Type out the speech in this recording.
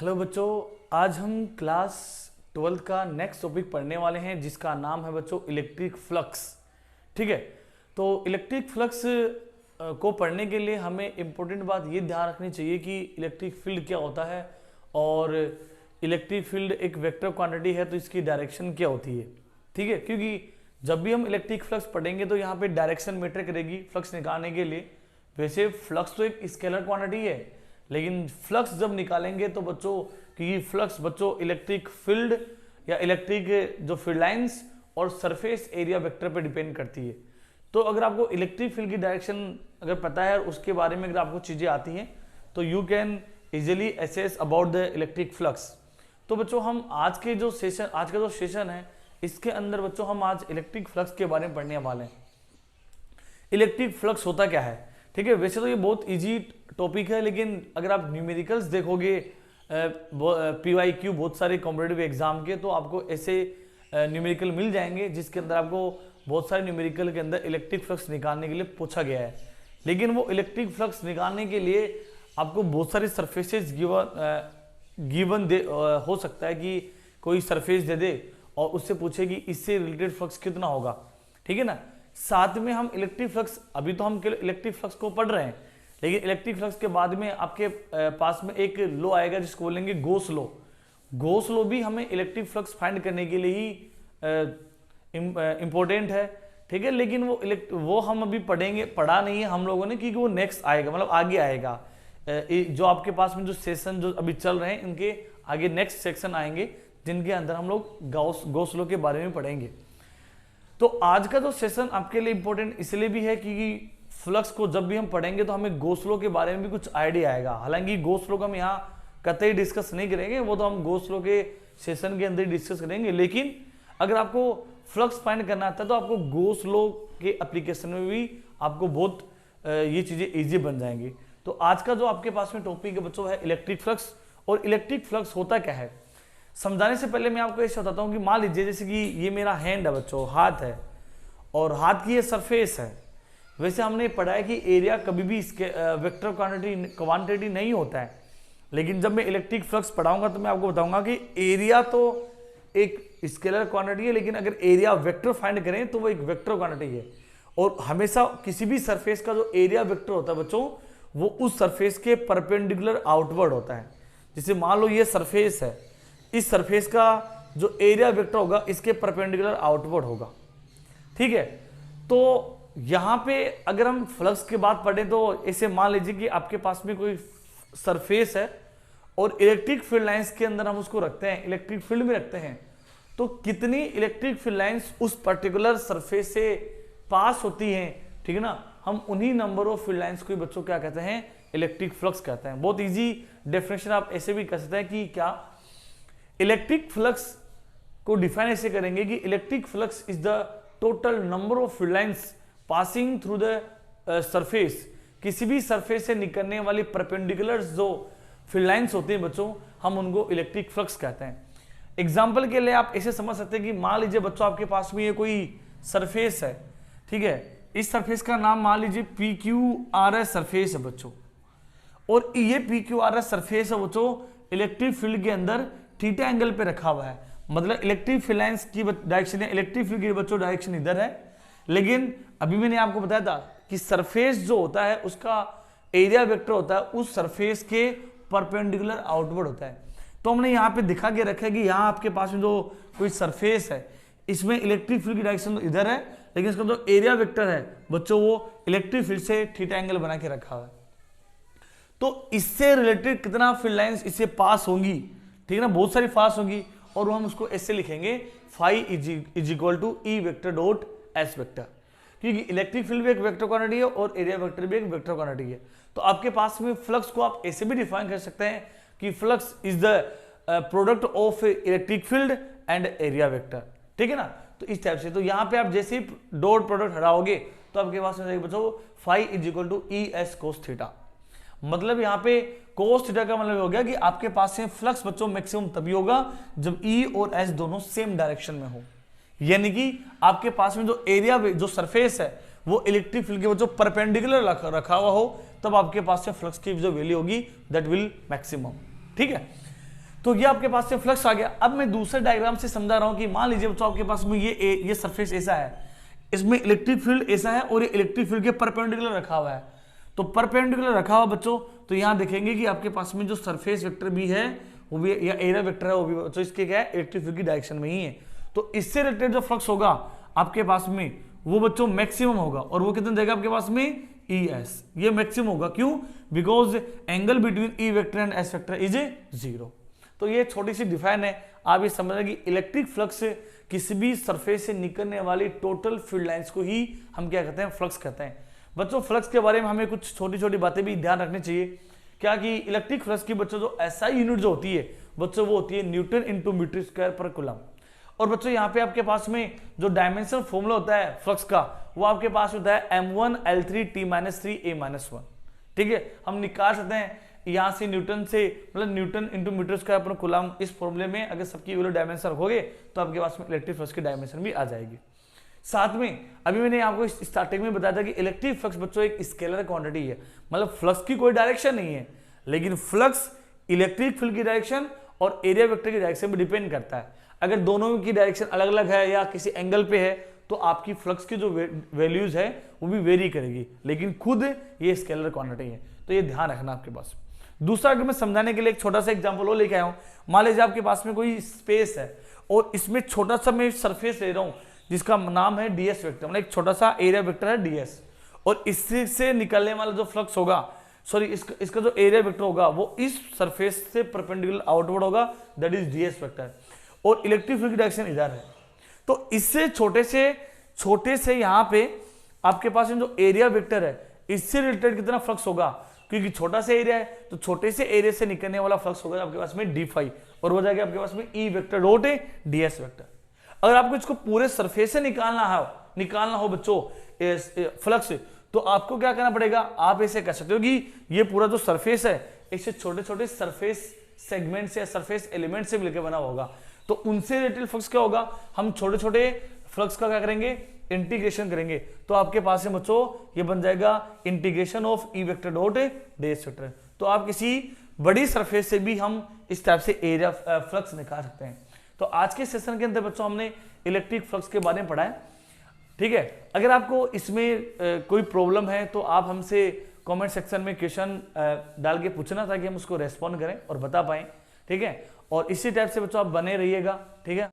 Hello बच्चों, आज हम क्लास 12 का नेक्स्ट टॉपिक पढ़ने वाले हैं जिसका नाम है बच्चों इलेक्ट्रिक फ्लक्स। ठीक है, तो इलेक्ट्रिक फ्लक्स को पढ़ने के लिए हमें इम्पोर्टेंट बात ये ध्यान रखनी चाहिए कि इलेक्ट्रिक फील्ड क्या होता है और इलेक्ट्रिक फील्ड एक वेक्टर क्वांटिटी है तो इसकी डायरेक्शन क्या होती है। ठीक है, क्योंकि जब भी हम इलेक्ट्रिक फ्लक्स पढ़ेंगे तो यहाँ पे डायरेक्शन मैटर करेगी फ्लक्स निकालने के लिए। वैसे फ्लक्स तो एक स्केलर क्वांटिटी है, लेकिन फ्लक्स जब निकालेंगे तो बच्चों कि फ्लक्स बच्चों इलेक्ट्रिक फील्ड या इलेक्ट्रिक जो फील्ड लाइंस और सरफेस एरिया वेक्टर पे डिपेंड करती है। तो अगर आपको इलेक्ट्रिक फील्ड की डायरेक्शन अगर पता है और उसके बारे में अगर आपको चीज़ें आती हैं तो you can easily assess about the electric flux. तो बच्चों हम आज का जो सेशन है इसके अंदर बच्चों हम आज इलेक्ट्रिक फ्लक्स के बारे में पढ़ने वाले हैं। इलेक्ट्रिक फ्लक्स होता क्या है? ठीक है, वैसे तो ये बहुत इजी टॉपिक है, लेकिन अगर आप न्यूमेरिकल्स देखोगे PYQ बहुत सारे कॉम्पिटिटिव एग्जाम के, तो आपको ऐसे न्यूमेरिकल मिल जाएंगे जिसके अंदर आपको बहुत सारे न्यूमेरिकल के अंदर इलेक्ट्रिक फ्लक्स निकालने के लिए पूछा गया है। लेकिन वो इलेक्ट्रिक फ्लक्स निकालने के लिए आपको बहुत सारे सरफेसेस गिवन हो सकता है कि कोई सरफेस दे दे और उससे पूछे कि इससे रिलेटेड फ्लक्स कितना होगा। ठीक है ना, साथ में हम इलेक्ट्रिक फ्लक्स, अभी तो हम इलेक्ट्रिक फ्लक्स को पढ़ रहे हैं, लेकिन इलेक्ट्रिक फ्लक्स के बाद में आपके पास में एक लो आएगा जिसको बोलेंगे गोस लो। गोस लो भी हमें इलेक्ट्रिक फ्लक्स फाइंड करने के लिए ही इम्पोर्टेंट है। ठीक है, लेकिन वो हम अभी पढ़ा नहीं है हम लोगों ने, क्योंकि वो नेक्स्ट आएगा, मतलब आगे आएगा। जो आपके पास में जो सेशन जो अभी चल रहे हैं इनके आगे नेक्स्ट सेक्शन आएंगे जिनके अंदर हम लोग गोस लो के बारे में पढ़ेंगे। तो आज का जो सेशन आपके लिए इंपॉर्टेंट इसलिए भी है क्योंकि फ्लक्स को जब भी हम पढ़ेंगे तो हमें गोस लो के बारे में भी कुछ आइडिया आएगा। हालांकि गोस लो को हम यहाँ कतई डिस्कस नहीं करेंगे, वो तो हम गोस लो के सेशन के अंदर डिस्कस करेंगे। लेकिन अगर आपको फ्लक्स फाइंड करना आता है तो आपको गोस लो के एप्लीकेशन में भी आपको बहुत ये चीजें ईजी बन जाएंगी। तो आज का जो आपके पास में टॉपिक है बच्चों है इलेक्ट्रिक फ्लक्स। और इलेक्ट्रिक फ्लक्स होता क्या है समझाने से पहले मैं आपको ऐसे बताता हूँ कि मान लीजिए जैसे कि ये मेरा हैंड है बच्चों, हाथ है, और हाथ की ये सरफेस है। वैसे हमने पढ़ा है कि एरिया कभी भी इसके वेक्टर क्वांटिटी नहीं होता है, लेकिन जब मैं इलेक्ट्रिक फ्लक्स पढ़ाऊंगा तो मैं आपको बताऊंगा कि एरिया तो एक स्केलर क्वांटिटी है, लेकिन अगर एरिया वेक्टर फाइंड करें तो वो एक वेक्टर क्वांटिटी है। और हमेशा किसी भी सरफेस का जो एरिया वेक्टर होता है बच्चों वो उस सरफेस के परपेंडिकुलर आउटवर्ड होता है। जैसे मान लो ये सरफेस है, इस सरफेस का जो एरिया वेक्टर होगा इसके परपेंडिकुलर आउटवर्ड होगा। ठीक है, तो यहां पे अगर हम फ्लक्स की बात पढ़ें तो ऐसे मान लीजिए कि आपके पास में कोई सरफेस है और इलेक्ट्रिक फील्ड लाइंस के अंदर हम उसको रखते हैं, इलेक्ट्रिक फील्ड में रखते हैं, तो कितनी इलेक्ट्रिक फील्ड लाइंस उस पर्टिकुलर सरफेस से पास होती हैं, ठीक है ना, हम उन्हीं नंबर ऑफ फील्ड लाइंस को बच्चों क्या कहते हैं, इलेक्ट्रिक फ्लक्स कहते हैं। बहुत ईजी डेफिनेशन आप ऐसे भी कह सकते हैं कि क्या इलेक्ट्रिक फ्लक्स को डिफाइन ऐसे करेंगे कि electric flux is the total number of field lines passing through the surface. किसी भी सरफेस से निकलने वाली परपेंडिकुलर जो फील्ड लाइंस होती हैं बच्चों हम उनको इलेक्ट्रिक फ्लक्स कहते हैं। एग्जाम्पल के लिए आप ऐसे समझ सकते हैं कि मान लीजिए बच्चों आपके पास में ये कोई सरफेस है। ठीक है, इस सरफेस का नाम मान लीजिए PQRS सरफेस है बच्चों, और ये PQRS सरफेस है बच्चों इलेक्ट्रिक फील्ड के अंदर थीटा एंगल पे रखा हुआ है। मतलब इलेक्ट्रिक फील्ड लाइंस की डायरेक्शन, इलेक्ट्रिक फील्ड की बच्चों डायरेक्शन इधर है, लेकिन अभी मैंने आपको बताया था कि सरफेस जो होता है उसका एरिया वेक्टर होता है उस सरफेस के परपेंडिकुलर आउटवर्ड होता है। तो हमने यहाँ पे दिखा के रखा है कि यहाँ आपके पास में जो कोई सरफेस है इसमें इलेक्ट्रिक फील्ड की डायरेक्शन तो इधर है, लेकिन इसका जो एरिया वेक्टर है बच्चों वो इलेक्ट्रिक फील्ड से थीटा एंगल बना के रखा हुआ है। तो इससे रिलेटेड कितना फील्ड लाइंस इससे पास होंगी, ठीक है ना, बहुत सारी पास होंगी, और हम उसको ऐसे लिखेंगे phi is equal to E vector dot S vector, क्योंकि इलेक्ट्रिक फील्ड भी एक वेक्टर क्वांटिटी है और एरिया वेक्टर भी एक वेक्टर क्वांटिटी है। तो आपके पास में फ्लक्स को आप ऐसे भी डिफाइन कर सकते हैं कि flux is the product of electric field and area vector. ठीक है ना, तो इस टाइप से। तो यहाँ पे आप जैसे ही डॉट प्रोडक्ट हटाओगे तो आपके पास में बच्चों phi is equal to E S cos theta. मतलब यहाँ पे कोस थीटा का मतलब हो गया कि आपके पास से फ्लक्स बच्चों मैक्सिमम तभी होगा जब ई और एस दोनों सेम डायरेक्शन में हो, यानी कि आपके पास में जो एरिया जो सरफेस है वो इलेक्ट्रिक फील्ड के बच्चों परपेंडिकुलर रखा हुआ हो, तब आपके पास से फ्लक्स की जो वैल्यू होगी दैट विल मैक्सिमम। ठीक है, तो ये आपके पास से फ्लक्स आ गया। अब मैं दूसरे डायग्राम से समझा रहा हूं कि मान लीजिए बच्चों आपके पास में ये सरफेस ऐसा है, इसमें इलेक्ट्रिक फील्ड ऐसा है और ये इलेक्ट्रिक फील्ड के परपेंडिकुलर रखा हुआ है। तो परपेंडिकुलर रखा हुआ बच्चों, तो यहां देखेंगे कि आपके पास में जो सरफेस वेक्टर भी है वो भी, या एरिया वेक्टर है वो भी बच्चों इसके क्या है, इलेक्ट्रिक फील्ड की डायरेक्शन में ही है। तो इससे रिलेटेड जो फ्लक्स होगा आपके पास में वो बच्चों मैक्सिमम होगा, और वो कितना देगा आपके पास में ES, ये मैक्सिमम होगा। क्यों? Because angle between E vector and S vector is 0। तो ये छोटी सी डिफाइन है, आप ये समझ रहे कि इलेक्ट्रिक फ्लक्स किसी भी सरफेस से निकलने वाली टोटल फील्ड लाइंस को ही हम क्या कहते हैं, फ्लक्स कहते हैं। बच्चों फ्लक्स के बारे में हमें कुछ छोटी छोटी बातें भी ध्यान रखनी चाहिए। क्या कि इलेक्ट्रिक फ्लक्स की बच्चों जो SI यूनिट जो होती है बच्चों, वो होती है न्यूटन इंटू मीटर स्क्वायर पर कूलम। और बच्चों यहाँ पे आपके पास में जो डायमेंशनल फॉर्मूला होता है फ्लक्स का, वो आपके पास होता है m1L3T-3A-1। ठीक है, हम निकाल सकते हैं यहाँ से न्यूटन से, मतलब न्यूटन इंटू मीटर स्क्वायर पर कूलम। इस फॉर्मूले में अगर सबकी वैल्यू डायमेंशन रखोगे तो आपके पास में इलेक्ट्रिक फ्लक्स की डायमेंशन भी आ जाएगी। साथ में अभी मैंने आपको स्टार्टिंग में बताया था कि इलेक्ट्रिक फ्लक्स बच्चों एक स्केलर क्वांटिटी है, मतलब फ्लक्स की कोई डायरेक्शन नहीं है, लेकिन फ्लक्स इलेक्ट्रिक फील्ड की डायरेक्शन और एरिया वेक्टर की डायरेक्शन पर डिपेंड करता है। अगर दोनों की डायरेक्शन अलग अलग है या किसी एंगल पे है तो आपकी फ्लक्स की जो वैल्यूज है वो भी वेरी करेगी, लेकिन खुद ये स्केलर क्वांटिटी है, तो ये ध्यान रखना आपके पास। दूसरा अगर मैं समझाने के लिए एक छोटा सा एग्जांपल वो लेके आया हूं, मान लीजिए आपके पास में कोई स्पेस है और इसमें छोटा सा मैं सरफेस ले रहा हूं जिसका नाम है DS वेक्टर, मतलब एक छोटा सा एरिया वेक्टर है DS, और इससे निकलने वाला जो फ्लक्स होगा, सॉरी इसका जो एरिया वेक्टर होगा वो इस सरफेस से परपेंडिकुलर आउटवर्ड होगा, दैट इज DS वेक्टर, और इलेक्ट्रिक फील्ड की डायरेक्शन इधर है। तो इससे छोटे से यहाँ पे आपके पास जो एरिया वेक्टर है इससे रिलेटेड कितना फ्लक्स होगा, क्योंकि छोटा सा एरिया है तो छोटे से एरिया से निकलने वाला फ्लक्स होगा आपके पास में d5, और हो जाएगा आपके पास में E vector dot DS vector. अगर आपको इसको पूरे सरफेस से निकालना हो बच्चों फ्लक्स, तो आपको क्या करना पड़ेगा, आप ऐसे कर सकते हो कि ये पूरा जो सरफेस है इससे छोटे छोटे सरफेस सेगमेंट से या सरफेस एलिमेंट से मिलकर बना होगा, तो उनसे रिलेटेड फ्लक्स क्या होगा, हम छोटे छोटे फ्लक्स का क्या करेंगे, इंटीग्रेशन करेंगे। तो आपके पास है बच्चों ये बन जाएगा integration of E vector dot DS vector. तो आप किसी बड़ी सरफेस से भी हम इस टाइप से एरिया फ्लक्स निकाल सकते हैं। तो आज के सेशन के अंदर बच्चों हमने इलेक्ट्रिक फ्लक्स के बारे में पढ़ा है। ठीक है, अगर आपको इसमें कोई प्रॉब्लम है तो आप हमसे कमेंट सेक्शन में क्वेश्चन डाल के पूछना ताकि हम उसको रेस्पॉन्ड करें और बता पाएं। ठीक है, और इसी टाइप से बच्चों आप बने रहिएगा। ठीक है।